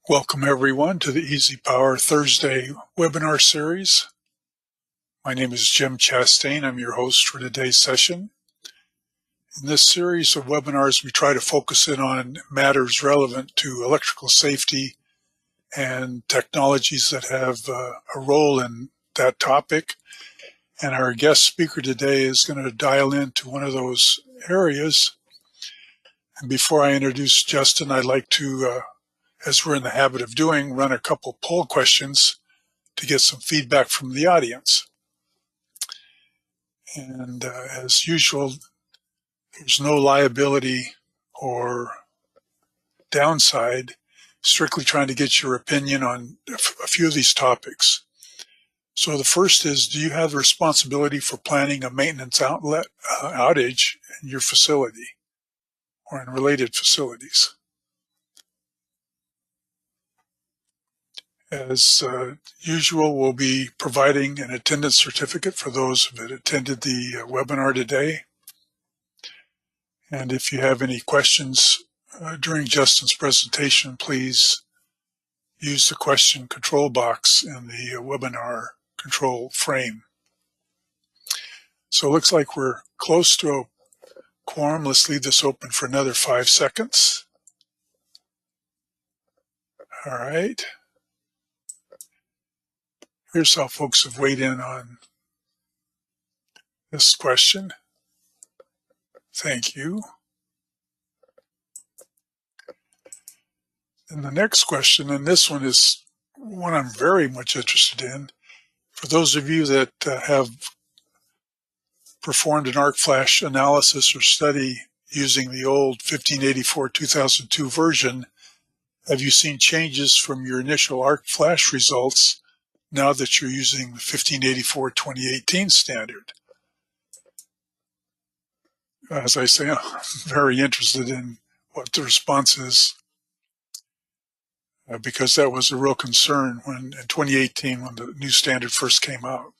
Welcome everyone to the EasyPower Thursday webinar series. My name is Jim Chastain. I'm your host for today's session. In this series of webinars, we try to focus in on matters relevant to electrical safety and technologies that have a role in that topic. And our guest speaker today is going to dial into one of those areas. And before I introduce Justin, I'd like to as we're in the habit of doing, run a couple poll questions to get some feedback from the audience. And as usual, there's no liability or downside, strictly trying to get your opinion on a few of these topics. So the first is, do you have the responsibility for planning a maintenance outage in your facility or in related facilities? As usual, we'll be providing an attendance certificate for those that attended the webinar today. And if you have any questions during Justin's presentation, please use the question control box in the webinar control frame. So it looks like we're close to a quorum. Let's leave this open for another 5 seconds. All right. Here's how folks have weighed in on this question. Thank you. And the next question, and this one is one I'm very much interested in. For those of you that have performed an arc flash analysis or study using the old 1584-2002 version, have you seen changes from your initial arc flash results now that you're using the 1584-2018 standard? As I say, I'm very interested in what the response is because that was a real concern in 2018 when the new standard first came out.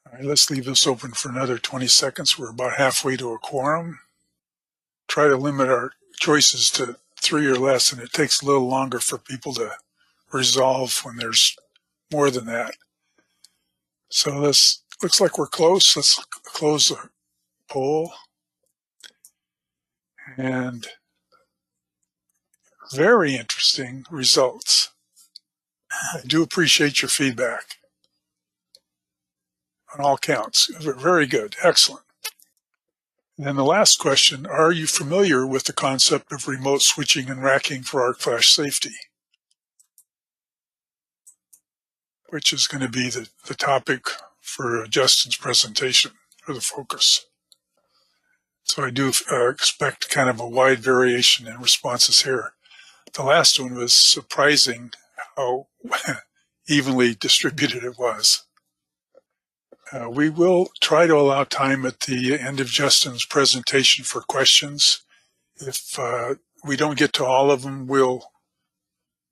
All right, let's leave this open for another 20 seconds. We're about halfway to a quorum. Try to limit our choices to 3 or less, and it takes a little longer for people to resolve when there's more than that. So this looks like we're close. Let's close the poll. And very interesting results. I do appreciate your feedback on all counts. Very good. Excellent. And then the last question, are you familiar with the concept of remote switching and racking for arc flash safety? Which is going to be the topic for Justin's presentation, or the focus. So I do expect kind of a wide variation in responses here. The last one was surprising how evenly distributed it was. We will try to allow time at the end of Justin's presentation for questions. If we don't get to all of them, we'll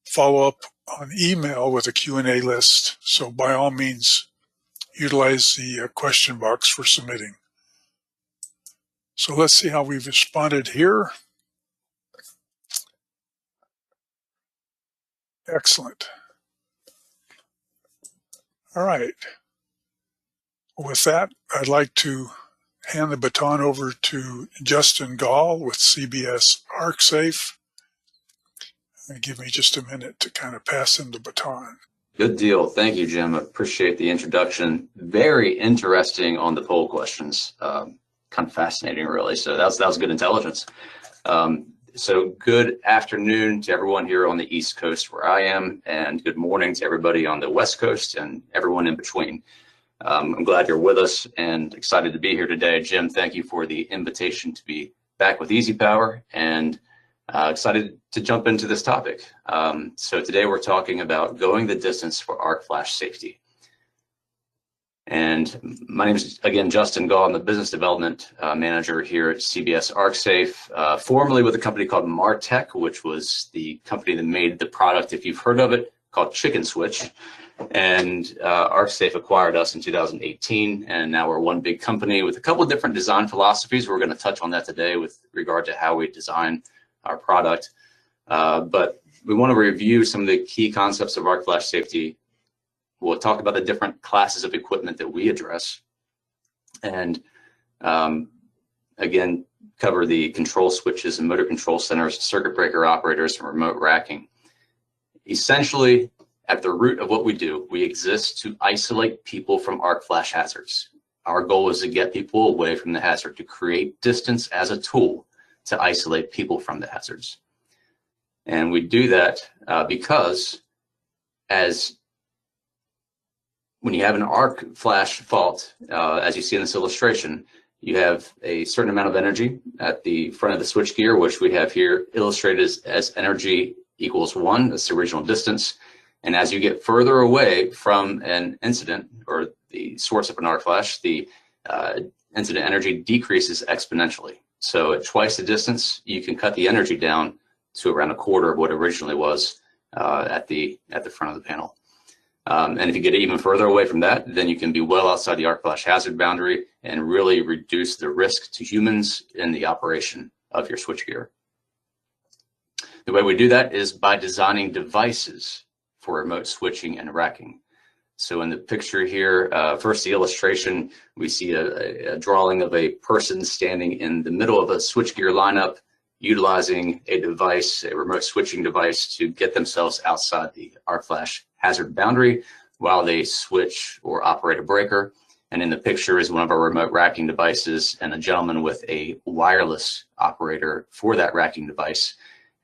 follow up on email with a Q&A list. So by all means, utilize the question box for submitting. So let's see how we've responded here. Excellent. All right. With that, I'd like to hand the baton over to Justin Gall with CBS ArcSafe. Give me just a minute to kind of pass him the baton. Good deal. Thank you, Jim. I appreciate the introduction. Very interesting on the poll questions. Kind of fascinating, really. So that was good intelligence. So good afternoon to everyone here on the East Coast where I am, and good morning to everybody on the West Coast and everyone in between. I'm glad you're with us and excited to be here today. Jim, thank you for the invitation to be back with EasyPower, and excited to jump into this topic. So today we're talking about going the distance for arc flash safety. And my name is, again, Justin Gall. I'm the business development manager here at CBS ArcSafe, formerly with a company called Martech, which was the company that made the product, if you've heard of it, called Chicken Switch. And ArcSafe acquired us in 2018, and now we're one big company with a couple of different design philosophies. We're going to touch on that today with regard to how we design our product. But we want to review some of the key concepts of arc flash safety. We'll talk about the different classes of equipment that we address, and again, cover the control switches and motor control centers, circuit breaker operators, and remote racking. Essentially, at the root of what we do, we exist to isolate people from arc flash hazards. Our goal is to get people away from the hazard, to create distance as a tool to isolate people from the hazards. And we do that because when you have an arc flash fault, as you see in this illustration, you have a certain amount of energy at the front of the switchgear, which we have here illustrated as energy equals 1, that's the original distance. And as you get further away from an incident or the source of an arc flash, the incident energy decreases exponentially. So at twice the distance, you can cut the energy down to around a quarter of what it originally was at the front of the panel. And if you get even further away from that, then you can be well outside the arc flash hazard boundary and really reduce the risk to humans in the operation of your switchgear. The way we do that is by designing devices for remote switching and racking. So in the picture here, first the illustration, we see a drawing of a person standing in the middle of a switchgear lineup, utilizing a device, a remote switching device, to get themselves outside the arc flash hazard boundary while they switch or operate a breaker. And in the picture is one of our remote racking devices and a gentleman with a wireless operator for that racking device.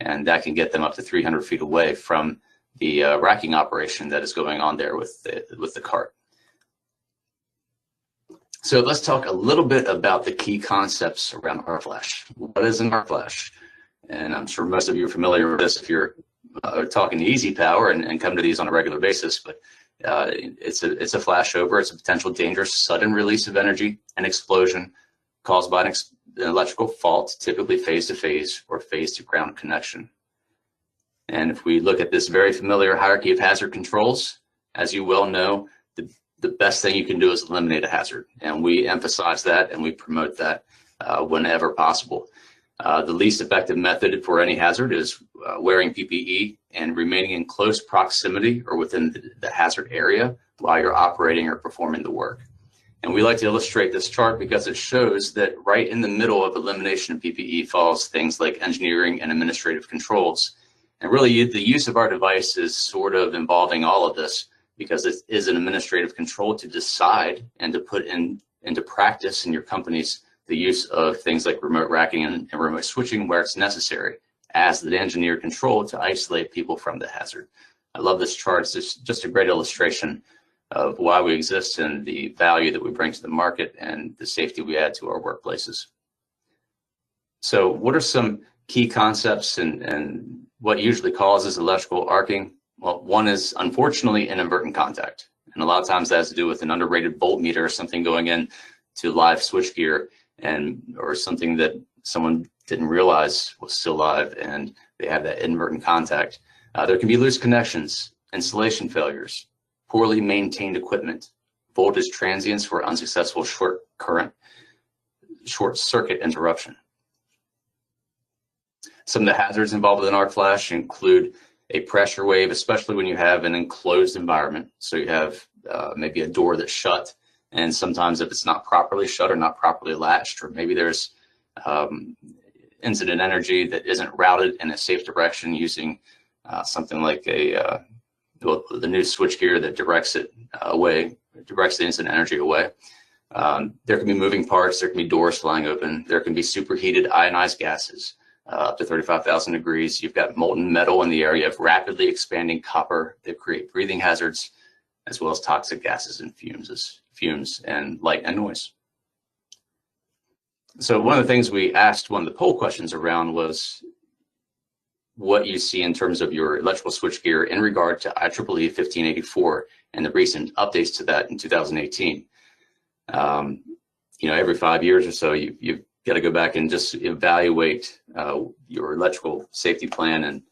And that can get them up to 300 feet away from the racking operation that is going on there with the cart. So let's talk a little bit about the key concepts around arc flash. What is an arc flash? And I'm sure most of you are familiar with this if you're talking to EasyPower and come to these on a regular basis, but it's a flashover. It's a potential dangerous sudden release of energy, an explosion caused by an electrical fault, typically phase-to-phase or phase-to-ground connection. And if we look at this very familiar hierarchy of hazard controls, as you well know, the best thing you can do is eliminate a hazard. And we emphasize that and we promote that whenever possible. The least effective method for any hazard is wearing PPE and remaining in close proximity or within the hazard area while you're operating or performing the work. And we like to illustrate this chart because it shows that right in the middle of elimination of PPE falls things like engineering and administrative controls. And really the use of our device is sort of involving all of this, because it is an administrative control to decide and to put into practice in your companies the use of things like remote racking and remote switching where it's necessary as the engineer control to isolate people from the hazard. I love this chart. It's just a great illustration of why we exist and the value that we bring to the market and the safety we add to our workplaces. So what are some key concepts and what usually causes electrical arcing? Well, one is unfortunately inadvertent contact. And a lot of times that has to do with an underrated voltmeter or something going in to live switchgear or something that someone didn't realize was still live and they have that inadvertent contact. There can be loose connections, installation failures, poorly maintained equipment, voltage transients for unsuccessful short circuit interruption. Some of the hazards involved with an arc flash include a pressure wave, especially when you have an enclosed environment. So you have maybe a door that's shut, and sometimes if it's not properly shut or not properly latched, or maybe there's incident energy that isn't routed in a safe direction using something like the new switchgear that directs the incident energy away. There can be moving parts, there can be doors flying open, there can be superheated ionized gases. Up to 35,000 degrees. You've got molten metal in the area of rapidly expanding copper that create breathing hazards, as well as toxic gases and fumes and light and noise. So one of the things we asked one of the poll questions around was what you see in terms of your electrical switchgear in regard to IEEE 1584 and the recent updates to that in 2018. Every 5 years or so, you've got to go back and just evaluate your electrical safety plan and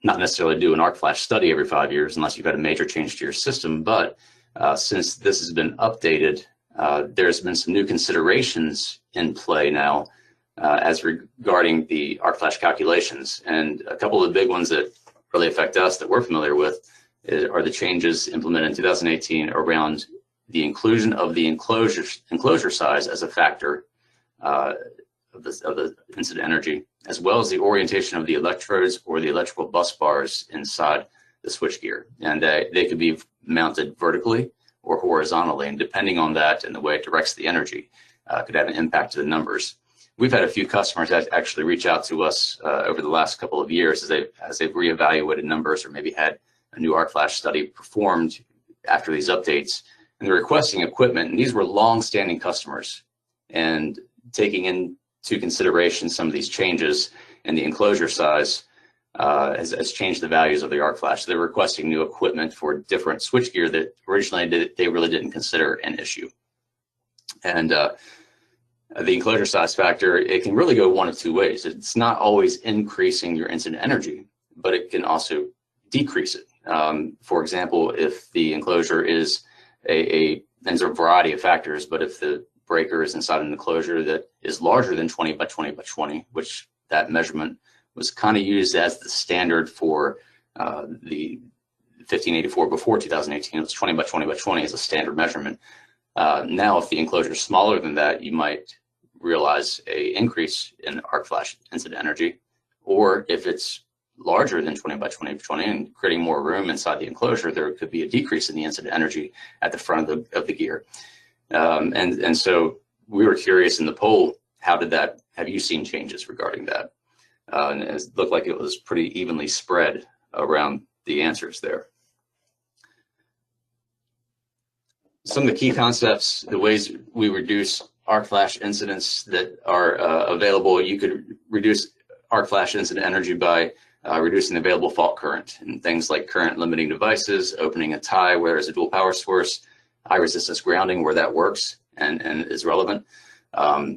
not necessarily do an arc flash study every 5 years unless you've had a major change to your system. But since this has been updated, there's been some new considerations in play now as regarding the arc flash calculations. And a couple of the big ones that really affect us that we're familiar with are the changes implemented in 2018 around the inclusion of the enclosure size as a factor of the incident energy, as well as the orientation of the electrodes or the electrical bus bars inside the switchgear. And they could be mounted vertically or horizontally, and depending on that and the way it directs the energy, could have an impact to the numbers. We've had a few customers that actually reach out to us over the last couple of years as they've reevaluated numbers or maybe had a new arc flash study performed after these updates, and they're requesting equipment. And these were long-standing customers, and taking into consideration some of these changes and the enclosure size has changed the values of the arc flash. They're requesting new equipment for different switchgear that originally they really didn't consider an issue. And the enclosure size factor, it can really go one of two ways. It's not always increasing your incident energy, but it can also decrease it. For example, if the enclosure is there's a variety of factors, but if the breaker is inside an enclosure that is larger than 20 by 20 by 20, which that measurement was kind of used as the standard for the 1584 before 2018, it was 20 by 20 by 20 as a standard measurement. Now, if the enclosure is smaller than that, you might realize an increase in arc flash incident energy, or if it's larger than 20 by 20 by 20 and creating more room inside the enclosure, there could be a decrease in the incident energy at the front of the gear. And so we were curious in the poll, have you seen changes regarding that? And it looked like it was pretty evenly spread around the answers there. Some of the key concepts, the ways we reduce arc flash incidents that are available, you could reduce arc flash incident energy by reducing the available fault current, and things like current limiting devices, opening a tie where there's a dual power source, high resistance grounding where that works and is relevant.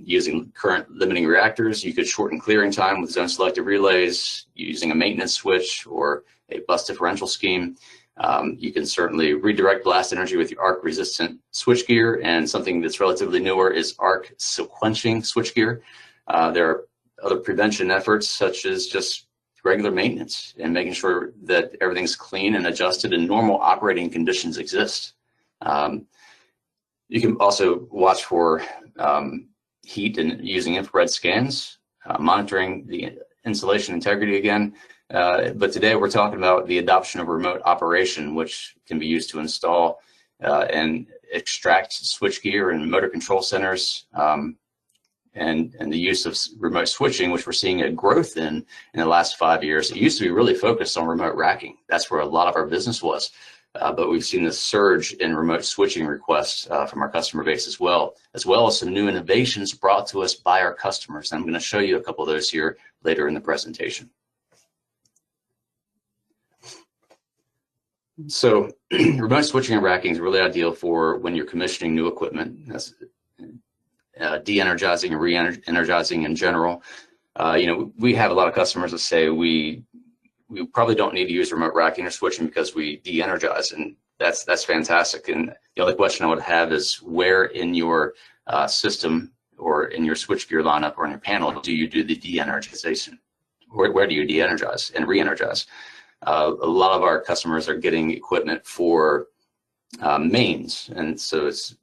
Using current limiting reactors, you could shorten clearing time with zone selective relays, using a maintenance switch or a bus differential scheme. You can certainly redirect blast energy with your arc resistant switchgear, and something that's relatively newer is arc sequencing switchgear. There are other prevention efforts such as just regular maintenance and making sure that everything's clean and adjusted and normal operating conditions exist. You can also watch for heat and using infrared scans, monitoring the insulation integrity again. But today we're talking about the adoption of remote operation, which can be used to install and extract switchgear and motor control centers, and the use of remote switching, which we're seeing a growth in the last 5 years. It used to be really focused on remote racking. That's where a lot of our business was. But we've seen this surge in remote switching requests from our customer base as well as some new innovations brought to us by our customers. And I'm going to show you a couple of those here later in the presentation. So remote switching and racking is really ideal for when you're commissioning new equipment. That's de-energizing and re-energizing in general. We have a lot of customers that say we probably don't need to use remote racking or switching because we de-energize, and that's fantastic. And the only question I would have is where in your system or in your switchgear lineup or in your panel do you do the de-energization? Where do you de-energize and re-energize? A lot of our customers are getting equipment for mains, and so it's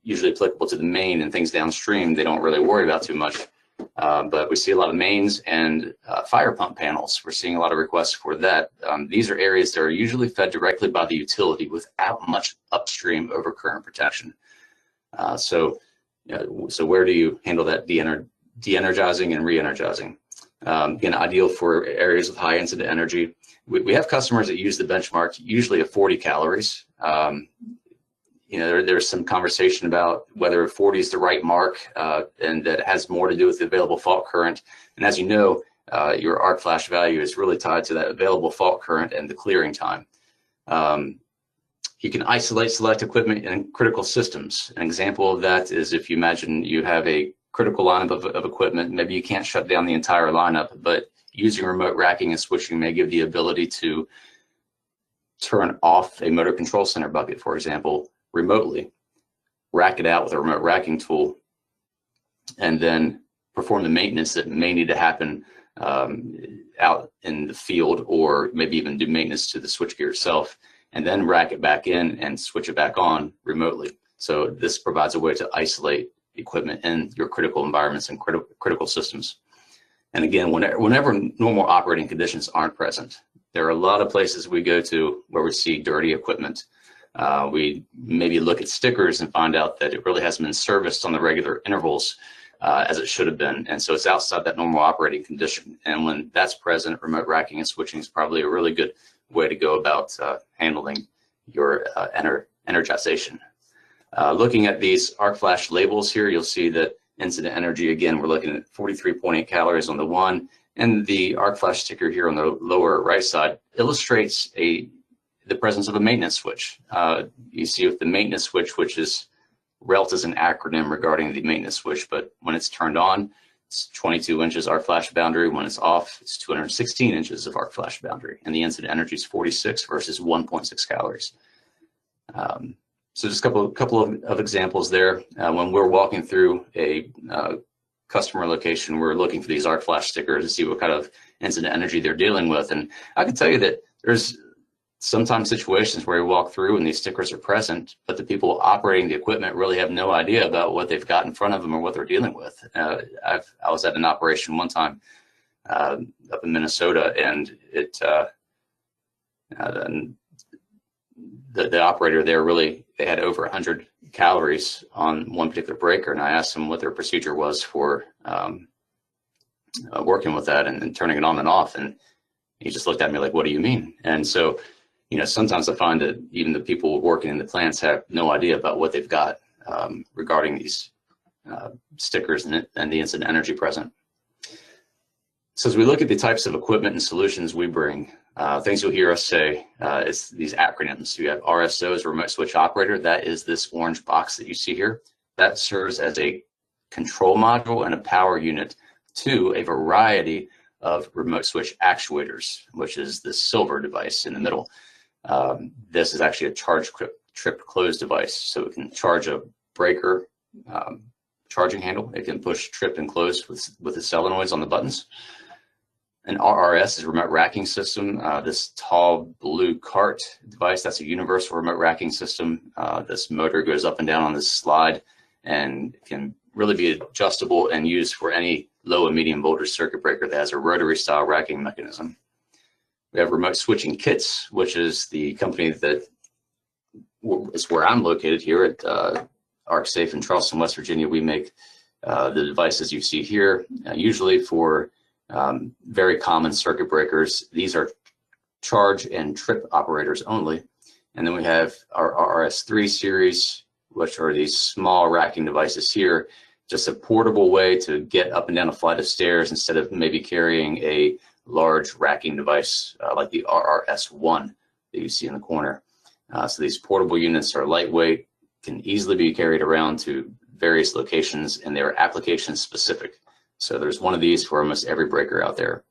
usually applicable to the main, and things downstream they don't really worry about too much. But we see a lot of mains and fire pump panels. We're seeing a lot of requests for that. These are areas that are usually fed directly by the utility without much upstream overcurrent protection. So where do you handle that de-energizing and re-energizing? Again, ideal for areas with high incident energy. We have customers that use the benchmark usually at 40 calories. There's some conversation about whether 40 is the right mark, and that has more to do with the available fault current. And as you know, your arc flash value is really tied to that available fault current and the clearing time. You can isolate select equipment in critical systems. An example of that is if you imagine you have a critical lineup of equipment, maybe you can't shut down the entire lineup, but using remote racking and switching may give the ability to turn off a motor control center bucket, for example, remotely, rack it out with a remote racking tool, and then perform the maintenance that may need to happen out in the field, or maybe even do maintenance to the switchgear itself, and then rack it back in and switch it back on remotely. So this provides a way to isolate equipment in your critical environments and critical systems. And again, whenever normal operating conditions aren't present, there are a lot of places we go to where we see dirty equipment. We maybe look at stickers and find out that it really hasn't been serviced on the regular intervals as it should have been. And so it's outside that normal operating condition. And when that's present, remote racking and switching is probably a really good way to go about handling your energization. Looking at these arc flash labels here, you'll see that incident energy, again, we're looking at 43.8 calories on the one, and the arc flash sticker here on the lower right side illustrates the presence of a maintenance switch. You see with the maintenance switch, which is RELT is an acronym regarding the maintenance switch, but when it's turned on, it's 22 inches arc flash boundary. When it's off, it's 216 inches of arc flash boundary, and the incident energy is 46 versus 1.6 calories. So just a couple of examples there. When we're walking through a customer location, we're looking for these arc flash stickers to see what kind of incident energy they're dealing with. And I can tell you that there's sometimes situations where you walk through and these stickers are present, but the people operating the equipment really have no idea about what they've got in front of them or what they're dealing with. I was at an operation one time up in Minnesota, and the operator there they had over 100 calories on one particular breaker, and I asked them what their procedure was for working with that and turning it on and off, and he just looked at me like, "What do you mean?" And so, sometimes I find that even the people working in the plants have no idea about what they've got regarding these stickers and the incident energy present. So as we look at the types of equipment and solutions we bring, things you'll hear us say is these acronyms. You have RSOs, remote switch operator. That is this orange box that you see here. That serves as a control module and a power unit to a variety of remote switch actuators, which is this silver device in the middle. This is actually a charge trip close device. So it can charge a breaker charging handle. It can push trip and close with the solenoids on the buttons. An RRS is a remote racking system. This tall blue cart device, that's a universal remote racking system. This motor goes up and down on this slide and can really be adjustable and used for any low and medium voltage circuit breaker that has a rotary style racking mechanism. We have remote switching kits, which is the company that is where I'm located here at ArcSafe in Charleston, West Virginia. We make the devices you see here, usually for very common circuit breakers. These are charge and trip operators only. And then we have our RS3 series, which are these small racking devices here, just a portable way to get up and down a flight of stairs instead of maybe carrying a large racking device like the RRS1 that you see in the corner. So these portable units are lightweight, can easily be carried around to various locations, and they're application specific. So there's one of these for almost every breaker out there.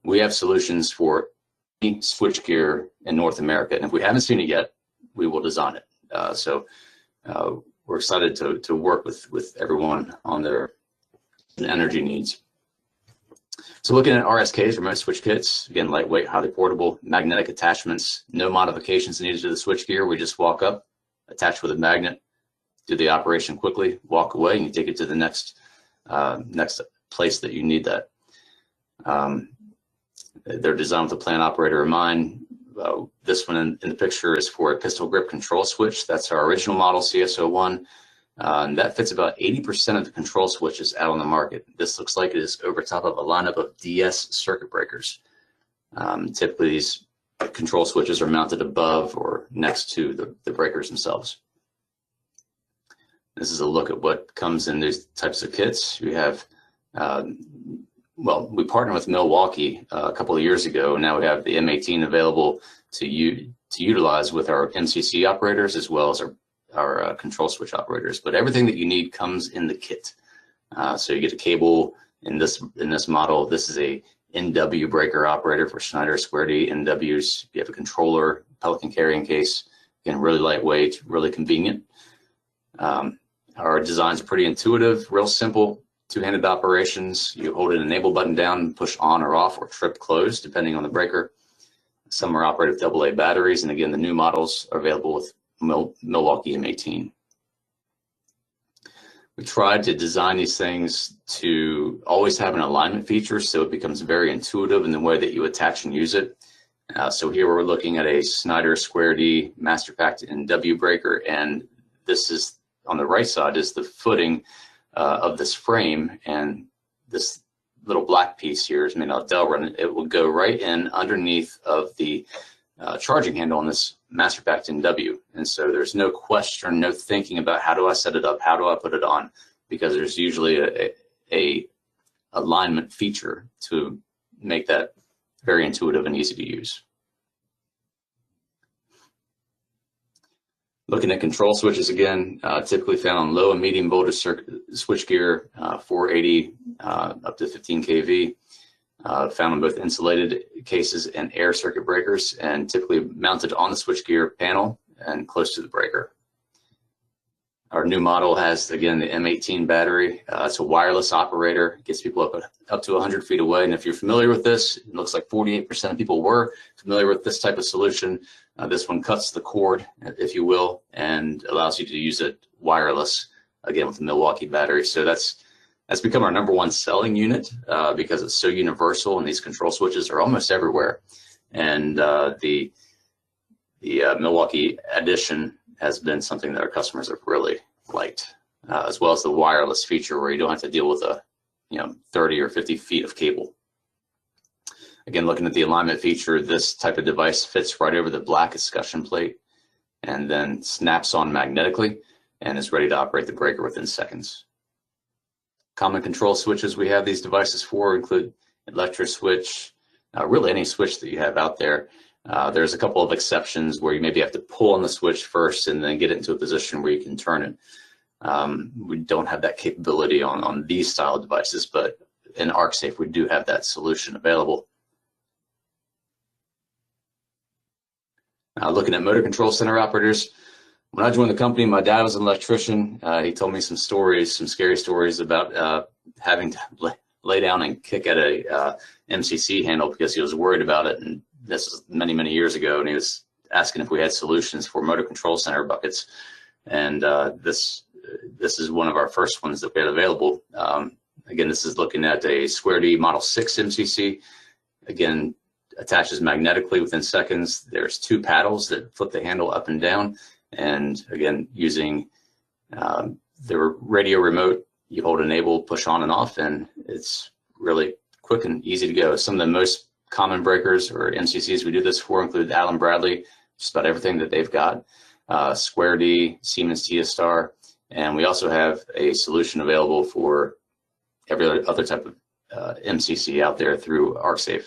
We have solutions for any switchgear in North America, and if we haven't seen it yet, we will design it. We're excited to work with everyone on their energy needs. So looking at RSKs, remote switch kits, again, lightweight, highly portable, magnetic attachments, no modifications needed to the switchgear. We just walk up, attach with a magnet, do the operation quickly, walk away, and you take it to the next place that you need that. They're designed with a plant operator in mind. This one in the picture is for a pistol grip control switch. That's our original model, CS01. And that fits about 80% of the control switches out on the market. This looks like it is over top of a lineup of DS circuit breakers. Typically, these control switches are mounted above or next to the breakers themselves. This is a look at what comes in these types of kits. We have, we partnered with Milwaukee a couple of years ago, and now we have the M18 available to utilize with our MCC operators as well as our control switch operators. But everything that you need comes in the kit. So you get a cable in this model. This is a NW breaker operator for Schneider Square D NWs. You have a controller, Pelican carrying case. Again, really lightweight, really convenient. Our designs are pretty intuitive, real simple. Two-handed operations, you hold an enable button down and push on or off or trip close, depending on the breaker. Some are operated with AA batteries, and again, the new models are available with Milwaukee M18. We tried to design these things to always have an alignment feature, so it becomes very intuitive in the way that you attach and use it. So here we're looking at a Snyder Square D Master Packed NW breaker, and this is on the right side is the footing of this frame, and this little black piece here is made out of Delrin. It will go right in underneath of the charging handle on this Master Packed NW, and so there's no question, no thinking about how do I set it up, how do I put it on, because there's usually a alignment feature to make that very intuitive and easy to use. Looking at control switches again, typically found on low and medium voltage switchgear, 480 up to 15 kV, found on both insulated cases and air circuit breakers, and typically mounted on the switchgear panel and close to the breaker. Our new model has, again, the M18 battery. It's a wireless operator. It gets people up to 100 feet away. And if you're familiar with this, it looks like 48% of people were familiar with this type of solution. This one cuts the cord, if you will, and allows you to use it wireless, again, with the Milwaukee battery. So that's become our #1 selling unit because it's so universal, and these control switches are almost everywhere. And the Milwaukee Edition has been something that our customers have really liked, as well as the wireless feature where you don't have to deal with 30 or 50 feet of cable. Again, looking at the alignment feature, this type of device fits right over the black escutcheon plate and then snaps on magnetically and is ready to operate the breaker within seconds. Common control switches we have these devices for include electro switch, really any switch that you have out there. There's a couple of exceptions where you maybe have to pull on the switch first and then get it into a position where you can turn it. We don't have that capability on these style devices, but in ArcSafe, we do have that solution available. Looking at motor control center operators, when I joined the company, my dad was an electrician. He told me some stories, some scary stories about having to lay down and kick at a MCC handle because he was worried about it. And this was many, many years ago, and he was asking if we had solutions for motor control center buckets. And this is one of our first ones that we had available. Again, this is looking at a Square D Model 6 MCC. Again, attaches magnetically within seconds. There's 2 paddles that flip the handle up and down. And again, using the radio remote, you hold enable, push on and off, and it's really quick and easy to go. Some of the most common breakers or MCCs we do this for include Allen Bradley, just about everything that they've got, Square D, Siemens TiaStar, and we also have a solution available for every other type of MCC out there through ArcSafe.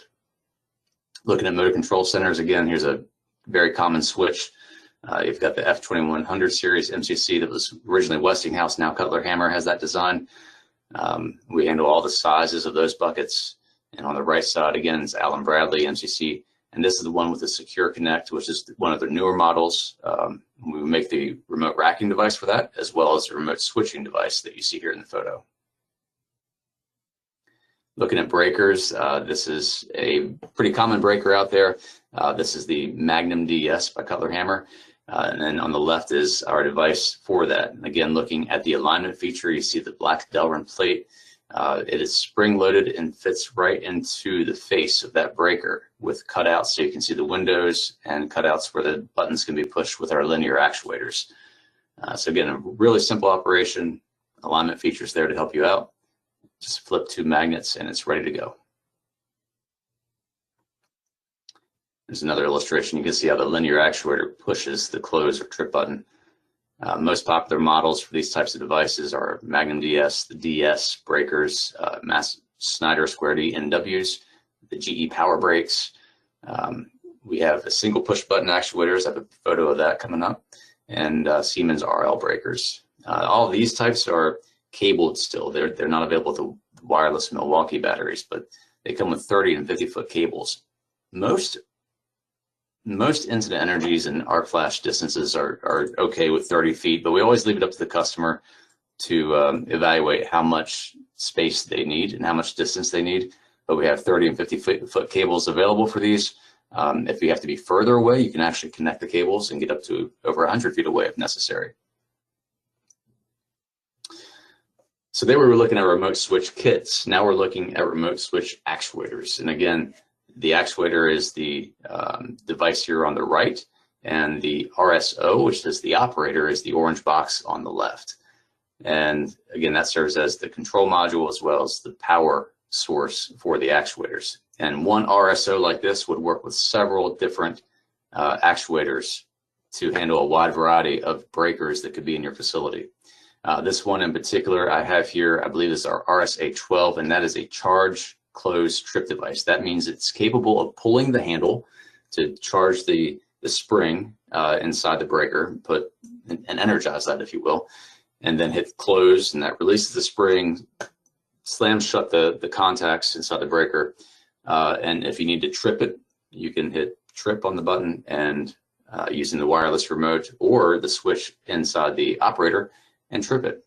Looking at motor control centers, again, here's a very common switch. You've got the F2100 series MCC that was originally Westinghouse, now Cutler Hammer has that design. We handle all the sizes of those buckets. And on the right side, again, is Allen Bradley MCC. And this is the one with the Secure Connect, which is one of the newer models. We make the remote racking device for that, as well as the remote switching device that you see here in the photo. Looking at breakers, this is a pretty common breaker out there. This is the Magnum DS by Cutler Hammer. And then on the left is our device for that. And again, looking at the alignment feature, you see the black Delrin plate. It is spring-loaded and fits right into the face of that breaker with cutouts, so you can see the windows and cutouts where the buttons can be pushed with our linear actuators. So again, a really simple operation. Alignment features there to help you out. Just flip 2 magnets and it's ready to go. There's another illustration. You can see how the linear actuator pushes the close or trip button. Most popular models for these types of devices are Magnum DS, the DS breakers, Snyder Square D NWs, the GE Power brakes. We have a single push button actuators. I have a photo of that coming up, and Siemens RL breakers. All of these types are cabled still. They're not available to wireless Milwaukee batteries, but they come with 30 and 50-foot cables. Most incident energies and arc flash distances are okay with 30 feet, but we always leave it up to the customer to evaluate how much space they need and how much distance they need. But we have 30 and 50-foot cables available for these. If you have to be further away, you can actually connect the cables and get up to over 100 feet away if necessary. So there we were looking at remote switch kits. Now we're looking at remote switch actuators. And again, the actuator is the device here on the right, and the RSO, which is the operator, is the orange box on the left. And again, that serves as the control module as well as the power source for the actuators. And one RSO like this would work with several different actuators to handle a wide variety of breakers that could be in your facility. This one in particular I have here, I believe is our RSA12, and that is a charge close trip device. That means it's capable of pulling the handle to charge the spring inside the breaker, and energize that, if you will, and then hit close, and that releases the spring, slams shut the contacts inside the breaker. And if you need to trip it, you can hit trip on the button and using the wireless remote or the switch inside the operator and trip it.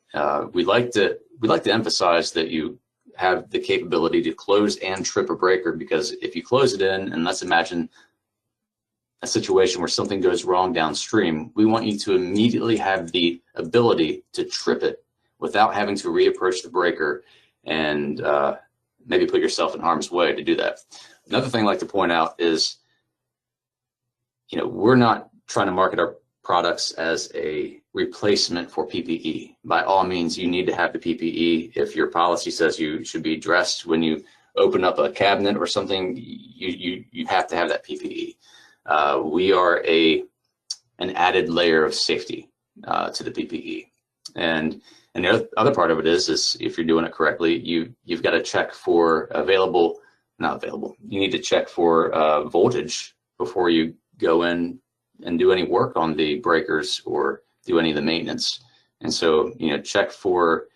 We like to emphasize that you have the capability to close and trip a breaker, because if you close it in, and let's imagine a situation where something goes wrong downstream, we want you to immediately have the ability to trip it without having to reapproach the breaker and maybe put yourself in harm's way to do that. Another thing I'd like to point out is, we're not trying to market our products as a replacement for PPE. By all means, you need to have the PPE. If your policy says you should be dressed when you open up a cabinet or something, you have to have that PPE. We are an added layer of safety to the PPE. And the other part of it is if you're doing it correctly, you've got to check for you need to check for voltage before you go in and do any work on the breakers or do any of the maintenance. And so, check for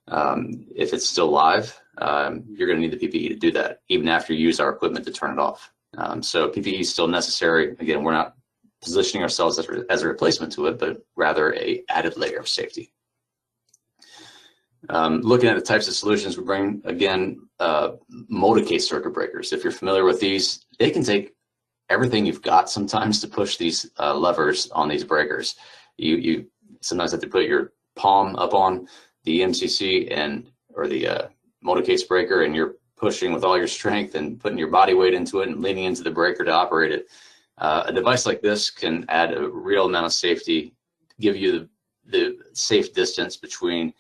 if it's still live. You're going to need the PPE to do that, even after you use our equipment to turn it off. So PPE is still necessary. Again, we're not positioning ourselves as a replacement to it, but rather a added layer of safety. Looking at the types of solutions we bring, again, molded case circuit breakers. If you're familiar with these, they can take everything you've got sometimes to push these levers on these breakers. You sometimes have to put your palm up on the MCC or the molded case breaker, and you're pushing with all your strength and putting your body weight into it and leaning into the breaker to operate it. A device like this can add a real amount of safety, give you the safe distance between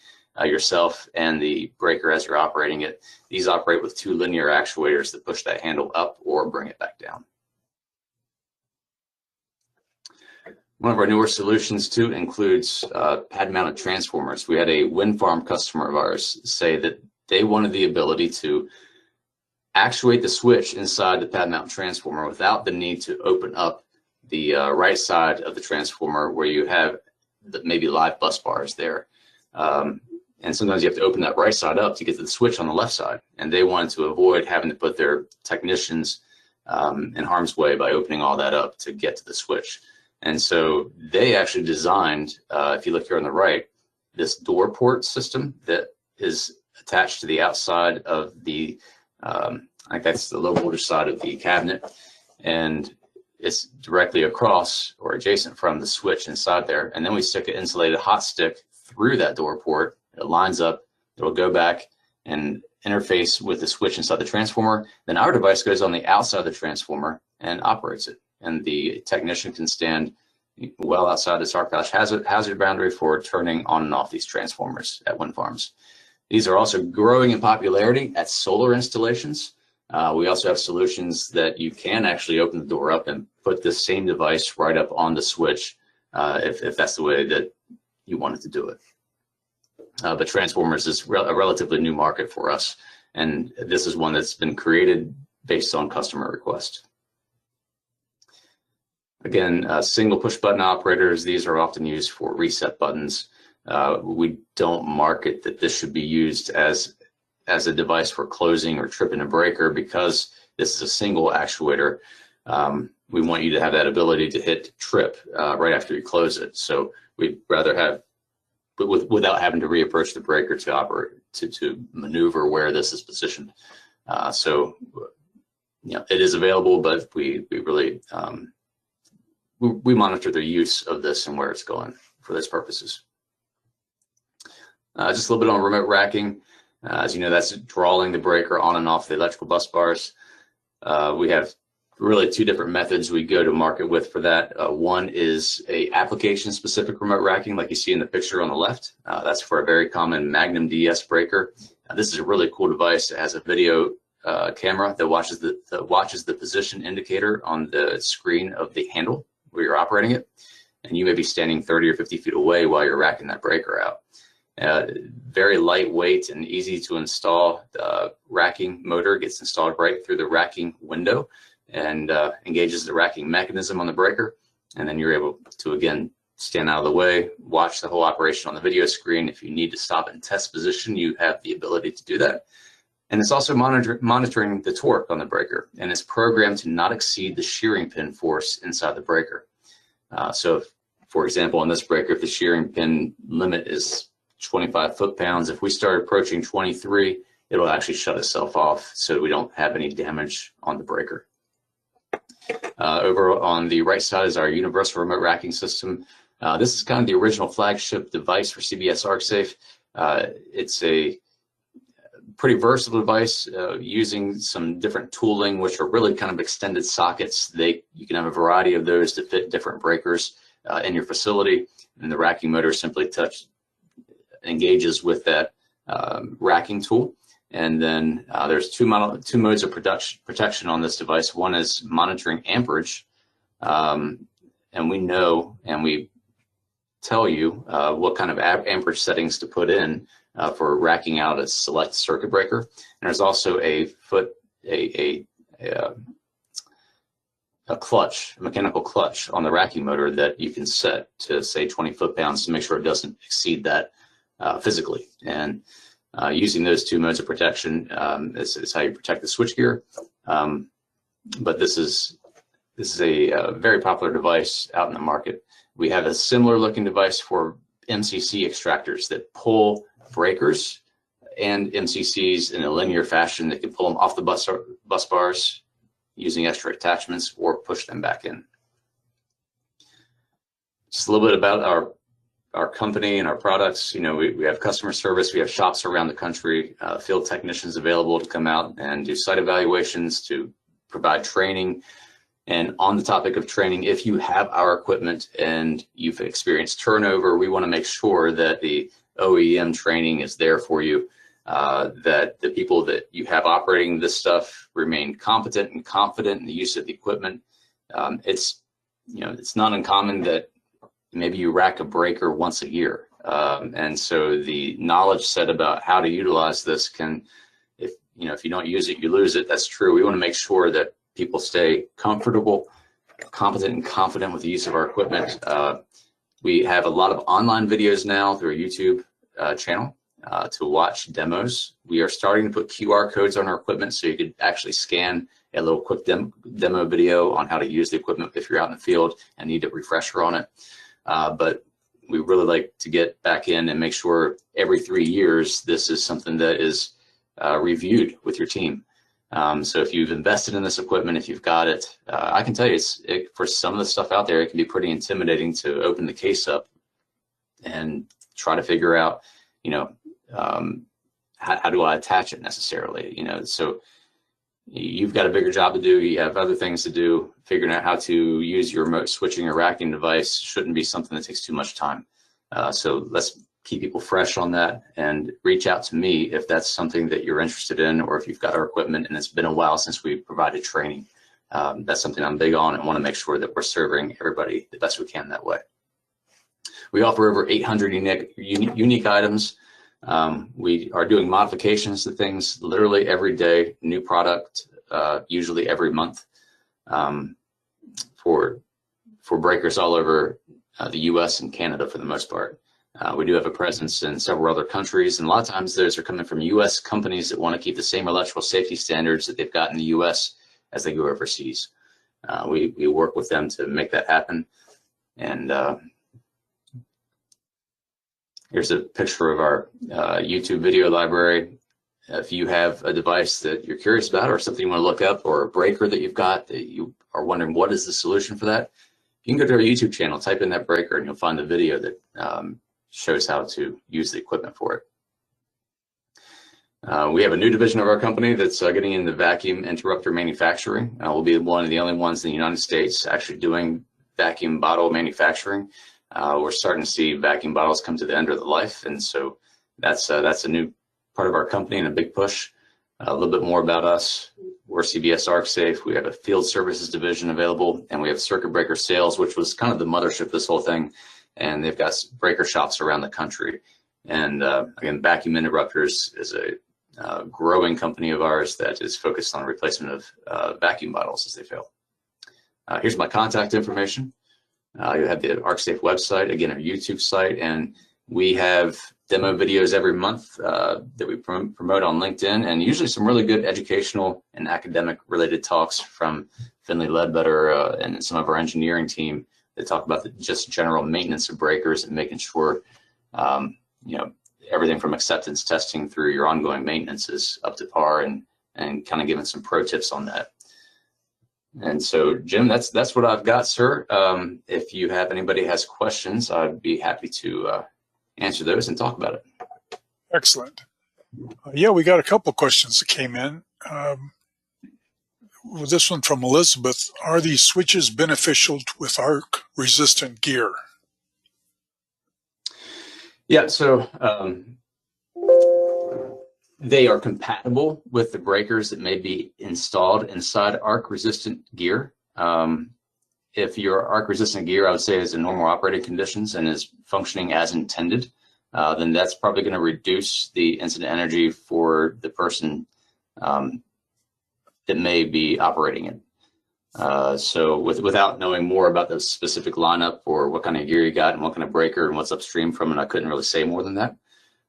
yourself and the breaker as you're operating it. These operate with 2 linear actuators that push that handle up or bring it back down. One of our newer solutions too includes pad-mounted transformers. We had a wind farm customer of ours say that they wanted the ability to actuate the switch inside the pad-mount transformer without the need to open up the right side of the transformer where you have maybe live bus bars there. And sometimes you have to open that right side up to get to the switch on the left side. And they wanted to avoid having to put their technicians in harm's way by opening all that up to get to the switch. And so they actually designed, if you look here on the right, this door port system that is attached to the outside of the, I think that's the low voltage side of the cabinet. And it's directly across or adjacent from the switch inside there. And then we stick an insulated hot stick through that door port. It lines up, it'll go back and interface with the switch inside the transformer. Then our device goes on the outside of the transformer and operates it. And the technician can stand well outside this arc flash hazard boundary for turning on and off these transformers at wind farms. These are also growing in popularity at solar installations. We also have solutions that you can actually open the door up and put the same device right up on the switch if that's the way that you wanted to do it. But transformers is a relatively new market for us, and this is one that's been created based on customer request. Again, single push button operators, these are often used for reset buttons. We don't market that this should be used as a device for closing or tripping a breaker, because this is a single actuator. We want you to have that ability to hit trip right after you close it. So we'd rather have, but without having to reapproach the breaker to to maneuver where this is positioned. So, it is available, but we really we monitor the use of this and where it's going for those purposes. Just a little bit on remote racking. As you know, that's drawing the breaker on and off the electrical bus bars. We have really two different methods we go to market with for that. One is a application specific remote racking, like you see in the picture on the left. That's for a very common Magnum DS breaker. This is a really cool device. It has a video camera that watches the position indicator on the screen of the handle where you're operating it, and you may be standing 30 or 50 feet away while you're racking that breaker out. Very lightweight and easy to install. The racking motor gets installed right through the racking window and engages the racking mechanism on the breaker, and then you're able to again stand out of the way, watch the whole operation on the video screen. If you need to stop and test position, you have the ability to do that. And it's also monitoring the torque on the breaker, and it's programmed to not exceed the shearing pin force inside the breaker. So, for example, on this breaker, if the shearing pin limit is 25 foot-pounds, if we start approaching 23, it'll actually shut itself off so we don't have any damage on the breaker. Over on the right side is our universal remote racking system. This is kind of the original flagship device for CBS ArcSafe. It's a pretty versatile device using some different tooling, which are really kind of extended sockets. You can have a variety of those to fit different breakers in your facility, and the racking motor simply engages with that racking tool. And then there's two modes of protection on this device. One is monitoring amperage, and we know and we tell you what kind of amperage settings to put in for racking out a select circuit breaker. And there's also a clutch, a mechanical clutch on the racking motor that you can set to say 20 foot-pounds to make sure it doesn't exceed that physically. And using those two modes of protection is how you protect the switchgear. But this is a very popular device out in the market. We have a similar looking device for MCC extractors that pull breakers and MCCs in a linear fashion that can pull them off the bus bars using extra attachments or push them back in. Just a little bit about our company and our products. We have customer service. We have shops around the country, field technicians available to come out and do site evaluations, to provide training. And on the topic of training, if you have our equipment and you've experienced turnover, we want to make sure that the OEM training is there for you, that the people that you have operating this stuff remain competent and confident in the use of the equipment. It's not uncommon that maybe you rack a breaker once a year. And so the knowledge set about how to utilize this if you don't use it, you lose it. That's true. We want to make sure that people stay comfortable, competent, and confident with the use of our equipment. We have a lot of online videos now through our YouTube channel to watch demos. We are starting to put QR codes on our equipment so you could actually scan a little quick demo video on how to use the equipment if you're out in the field and need a refresher on it. But we really like to get back in and make sure every 3 years this is something that is reviewed with your team. So if you've invested in this equipment, if you've got it, I can tell you for some of the stuff out there, it can be pretty intimidating to open the case up and try to figure out, how do I attach it necessarily? So you've got a bigger job to do. You have other things to do. Figuring out how to use your remote switching or racking device shouldn't be something that takes too much time. So let's keep people fresh on that and reach out to me if that's something that you're interested in, or if you've got our equipment and it's been a while since we provided training. That's something I'm big on and want to make sure that we're serving everybody the best we can that way. We offer over 800 unique items. We are doing modifications to things literally every day, new product, usually every month, for breakers all over the US and Canada for the most part. We do have a presence in several other countries, and a lot of times those are coming from US companies that want to keep the same electrical safety standards that they've got in the US as they go overseas. We work with them to make that happen. And Here's a picture of our YouTube video library. If you have a device that you're curious about or something you want to look up, or a breaker that you've got that you are wondering what is the solution for that, you can go to our YouTube channel, type in that breaker, and you'll find the video that shows how to use the equipment for it. We have a new division of our company that's getting into vacuum interrupter manufacturing. We'll be one of the only ones in the United States actually doing vacuum bottle manufacturing. We're starting to see vacuum bottles come to the end of their life, and so that's a new part of our company and a big push. A little bit more about us. We're CBS ArcSafe. We have a field services division available, and we have circuit breaker sales, which was kind of the mothership of this whole thing. And they've got breaker shops around the country. And again, vacuum interrupters is a growing company of ours that is focused on replacement of vacuum bottles as they fail. Here's my contact information. You have the ArcSafe website, again, our YouTube site, and we have demo videos every month that we promote on LinkedIn, and usually some really good educational and academic related talks from Finley Ledbetter and some of our engineering team that talk about the just general maintenance of breakers and making sure everything from acceptance testing through your ongoing maintenance is up to par, and kind of giving some pro tips on that. And so, Jim, that's what I've got, sir. If you have anybody has questions, I'd be happy to answer those and talk about it. Excellent. Yeah, we got a couple of questions that came in. This one from Elizabeth: are these switches beneficial with arc resistant gear? Yeah, so they are compatible with the breakers that may be installed inside arc resistant gear. If your arc resistant gear, I would say, is in normal operating conditions and is functioning as intended, then that's probably going to reduce the incident energy for the person that may be operating it. So without knowing more about the specific lineup or what kind of gear you got and what kind of breaker and what's upstream from it, I couldn't really say more than that.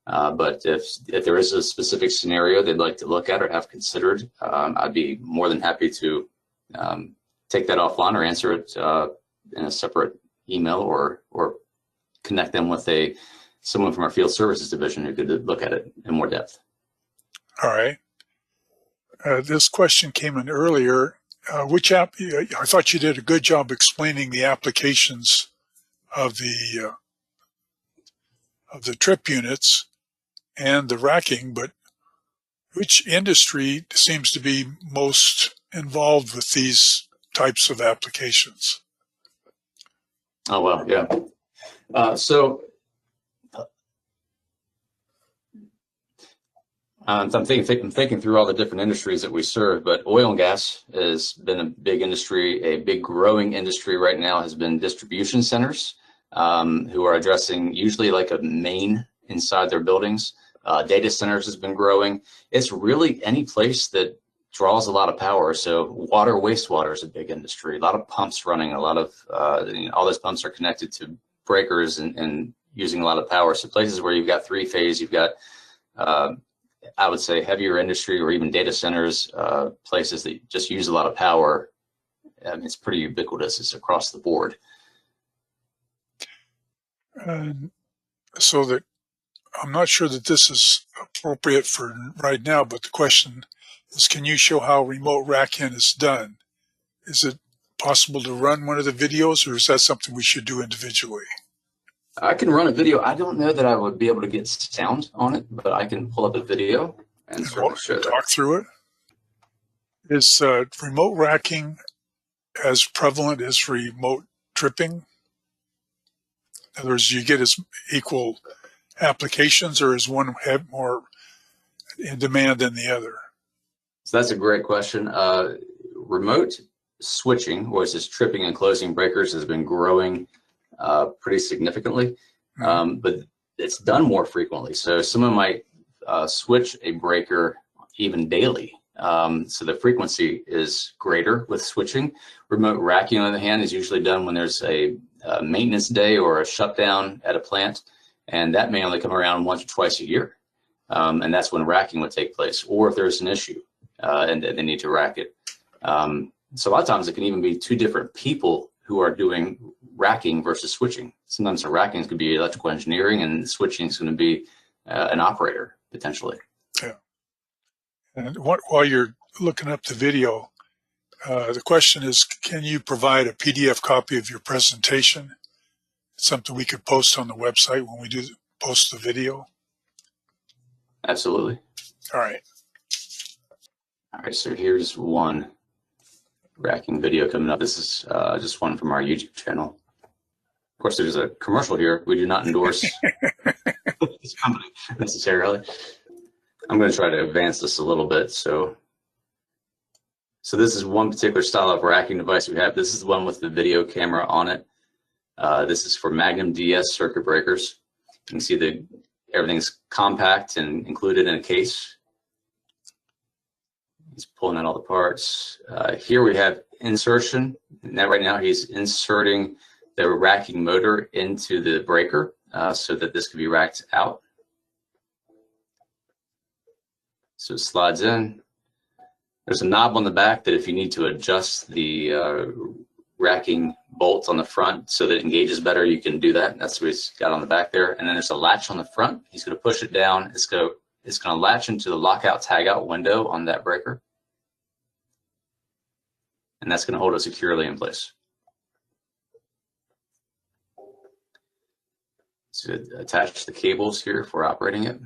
But if there is a specific scenario they'd like to look at or have considered, I'd be more than happy to take that offline or answer it in a separate email, or connect them with someone from our field services division who could look at it in more depth. All right. This question came in earlier. Which app? I thought you did a good job explaining the applications of the trip units and the racking, but which industry seems to be most involved with these types of applications? Oh, well, yeah. So I'm thinking through all the different industries that we serve, but oil and gas has been a big industry. A big growing industry right now has been distribution centers, who are addressing usually like a main inside their buildings. Data centers has been growing. It's really any place that draws a lot of power. So water, wastewater is a big industry. A lot of pumps running. A lot of all those pumps are connected to breakers and using a lot of power. So places where you've got three-phase, you've got I would say heavier industry, or even data centers, places that just use a lot of power. It's pretty ubiquitous. It's across the board. So that I'm not sure that this is appropriate for right now, but the question is, can you show how remote rack-in is done? Is it possible to run one of the videos, or is that something we should do individually? I can run a video. I don't know that I would be able to get sound on it, but I can pull up a video and sort of show that. Talk through it. Is remote racking as prevalent as remote tripping? In other words, do you get as equal applications, or is one have more in demand than the other? So that's a great question. Remote switching, or just tripping and closing breakers, has been growing pretty significantly, but it's done more frequently. So someone might switch a breaker even daily. So the frequency is greater with switching. Remote racking, on the other hand, is usually done when there's a maintenance day or a shutdown at a plant, and that may only come around once or twice a year. And that's when racking would take place, or if there's an issue and they need to rack it. So a lot of times it can even be two different people who are doing racking versus switching. Sometimes the racking is going to be electrical engineering, and switching is going to be an operator potentially. Yeah. And while you're looking up the video, the question is, can you provide a PDF copy of your presentation? It's something we could post on the website when we do post the video. Absolutely. All right. All right, so here's one racking video coming up. This is just one from our YouTube channel. Of course, there's a commercial here. We do not endorse this company necessarily. I'm going to try to advance this a little bit. So this is one particular style of racking device we have. This is the one with the video camera on it. This is for Magnum DS circuit breakers. You can see everything's compact and included in a case. He's pulling out all the parts. Here we have insertion. Now, right now he's inserting the racking motor into the breaker so that this can be racked out. So it slides in. There's a knob on the back that if you need to adjust the racking bolt on the front so that it engages better, you can do that. That's what he's got on the back there. And then there's a latch on the front. He's going to push it down. It's going to latch into the lockout tagout window on that breaker. And that's going to hold it securely in place. So attach the cables here for operating it.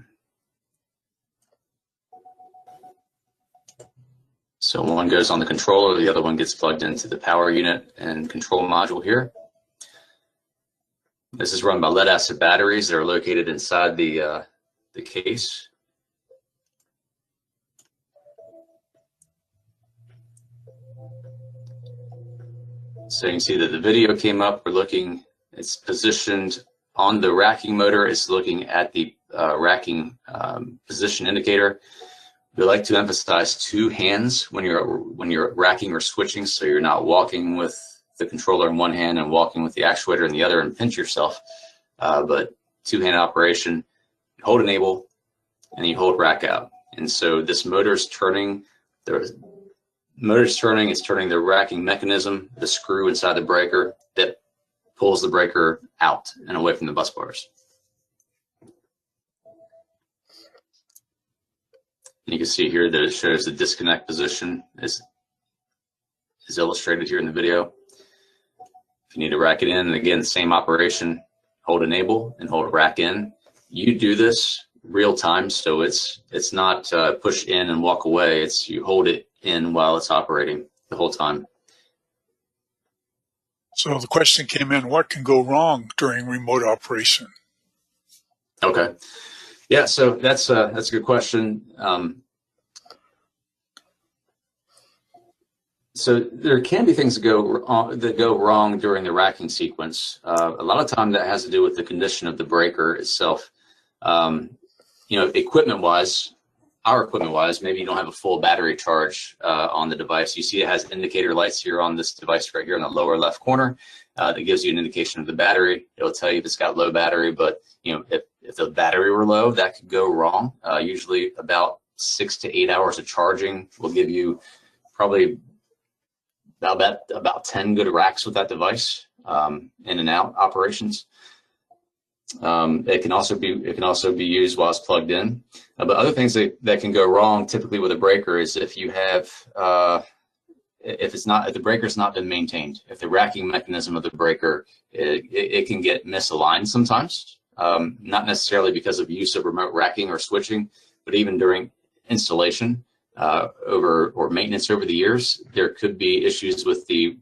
So one goes on the controller, the other one gets plugged into the power unit and control module here. This is run by lead acid batteries that are located inside the case. So you can see that the video came up. It's positioned on the racking motor. It's looking at the racking position indicator. We like to emphasize two hands when you're racking or switching, so you're not walking with the controller in one hand and walking with the actuator in the other and pinch yourself. But two-hand operation, you hold enable, and you hold rack out. And so this motor's turning. It's turning the racking mechanism, the screw inside the breaker that pulls the breaker out and away from the bus bars. You can see here that it shows the disconnect position is illustrated here in the video. If you need to rack it in, and again, same operation, hold enable and hold rack in. You do this real time, so it's not push in and walk away. It's you hold it in while it's operating the whole time. So the question came in, what can go wrong during remote operation? Okay. Yeah, so that's a good question. So there can be things that go wrong during the racking sequence. A lot of time that has to do with the condition of the breaker itself. Equipment-wise, our equipment-wise, maybe you don't have a full battery charge on the device. You see it has indicator lights here on this device right here in the lower left corner that gives you an indication of the battery. It'll tell you if it's got low battery, but if the battery were low, that could go wrong. Usually about 6 to 8 hours of charging will give you probably about 10 good racks with that device in and out operations. It can also be used while it's plugged in. But other things that can go wrong typically with a breaker is if you have if the breaker's not been maintained. If the racking mechanism of the breaker it can get misaligned sometimes. Not necessarily because of use of remote racking or switching, but even during installation or maintenance over the years, there could be issues with the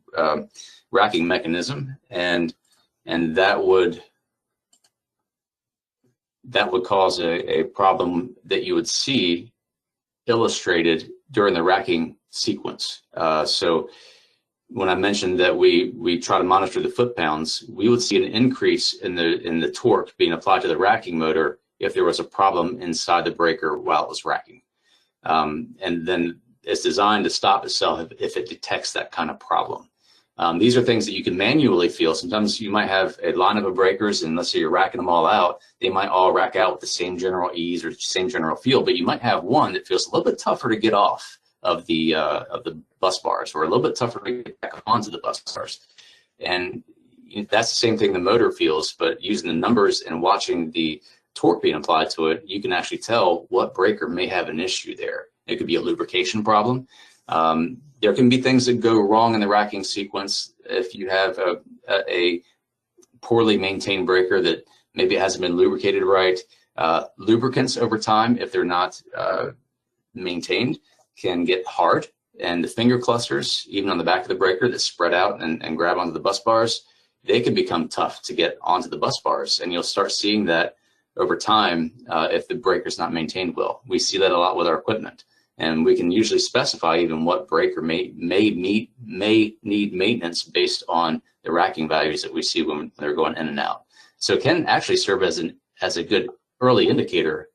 racking mechanism, and that would cause a problem that you would see illustrated during the racking sequence. So when I mentioned that we try to monitor the foot-pounds, we would see an increase in the torque being applied to the racking motor if there was a problem inside the breaker while it was racking. And then it's designed to stop itself if it detects that kind of problem. These are things that you can manually feel. Sometimes you might have a line of breakers, and let's say you're racking them all out. They might all rack out with the same general ease or same general feel, but you might have one that feels a little bit tougher to get off of the bus bars, or a little bit tougher to get back onto the bus bars. And that's the same thing the motor feels, but using the numbers and watching the torque being applied to it, you can actually tell what breaker may have an issue there. It could be a lubrication problem. There can be things that go wrong in the racking sequence if you have a poorly maintained breaker that maybe it hasn't been lubricated right. Lubricants over time, if they're not maintained, can get hard, and the finger clusters, even on the back of the breaker that spread out and grab onto the bus bars, they can become tough to get onto the bus bars, and you'll start seeing that over time if the breaker's not maintained well. We see that a lot with our equipment, and we can usually specify even what breaker may need maintenance based on the racking values that we see when they're going in and out. So it can actually serve as a good early indicator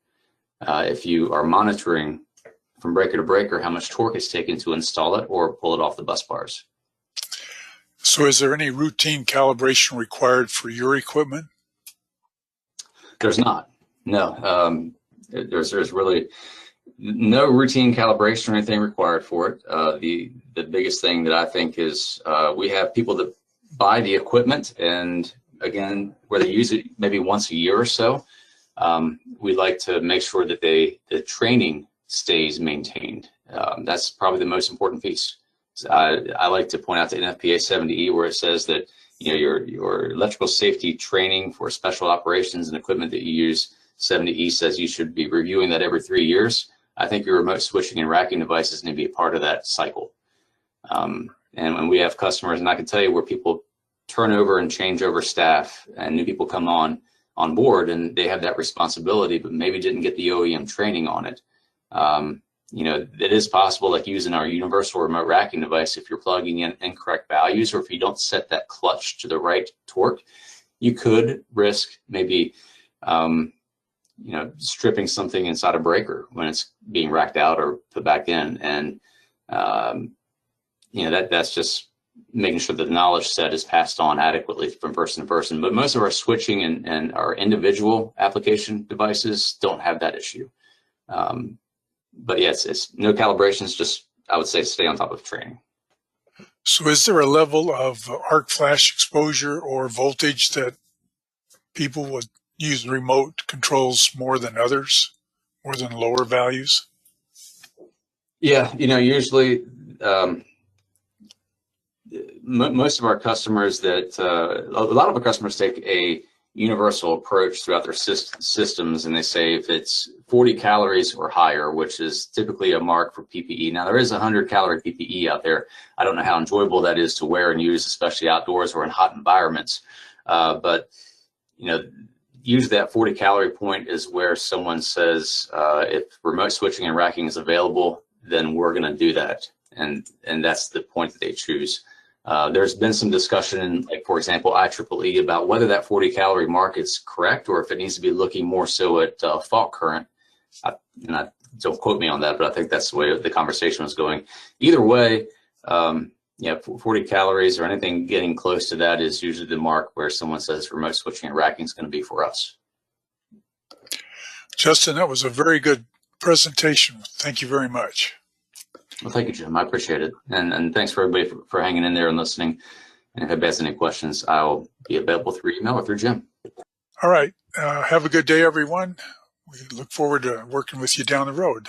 if you are monitoring from breaker to breaker how much torque it's taken to install it or pull it off the bus bars. So is there any routine calibration required for your equipment? There's not. No. There's really no routine calibration or anything required for it. The biggest thing that I think is we have people that buy the equipment, and again, where they use it maybe once a year or so, we like to make sure that the training stays maintained. That's probably the most important piece. I like to point out the NFPA 70E, where it says that your electrical safety training for special operations and equipment that you use, 70E says you should be reviewing that every 3 years. I think your remote switching and racking devices need to be a part of that cycle. And when we have customers, and I can tell you where people turn over and change over staff and new people come on board and they have that responsibility, but maybe didn't get the OEM training on it. It is possible, like using our universal remote racking device, if you're plugging in incorrect values, or if you don't set that clutch to the right torque, you could risk maybe, stripping something inside a breaker when it's being racked out or put back in. And, that's just making sure that the knowledge set is passed on adequately from person to person. But most of our switching and our individual application devices don't have that issue. But yes, it's no calibrations, just I would say stay on top of training. So is there a level of arc flash exposure or voltage that people would use remote controls more than others, more than lower values? Yeah, usually most of our customers a lot of our customers take a universal approach throughout their systems, and they say if it's 40 calories or higher, which is typically a mark for PPE. Now there is 100-calorie PPE out there. I don't know how enjoyable that is to wear and use, especially outdoors or in hot environments. But usually that 40-calorie point is where someone says, if remote switching and racking is available, then we're going to do that, and that's the point that they choose. There's been some discussion, like for example, IEEE, about whether that 40-calorie mark is correct or if it needs to be looking more so at fault current. Don't quote me on that, but I think that's the way the conversation was going. Either way, 40 calories or anything getting close to that is usually the mark where someone says remote switching and racking is going to be for us. Justin, that was a very good presentation. Thank you very much. Well, thank you, Jim. I appreciate it. And thanks for everybody for hanging in there and listening. And if anybody has any questions, I'll be available through email or through Jim. All right. Have a good day, everyone. We look forward to working with you down the road.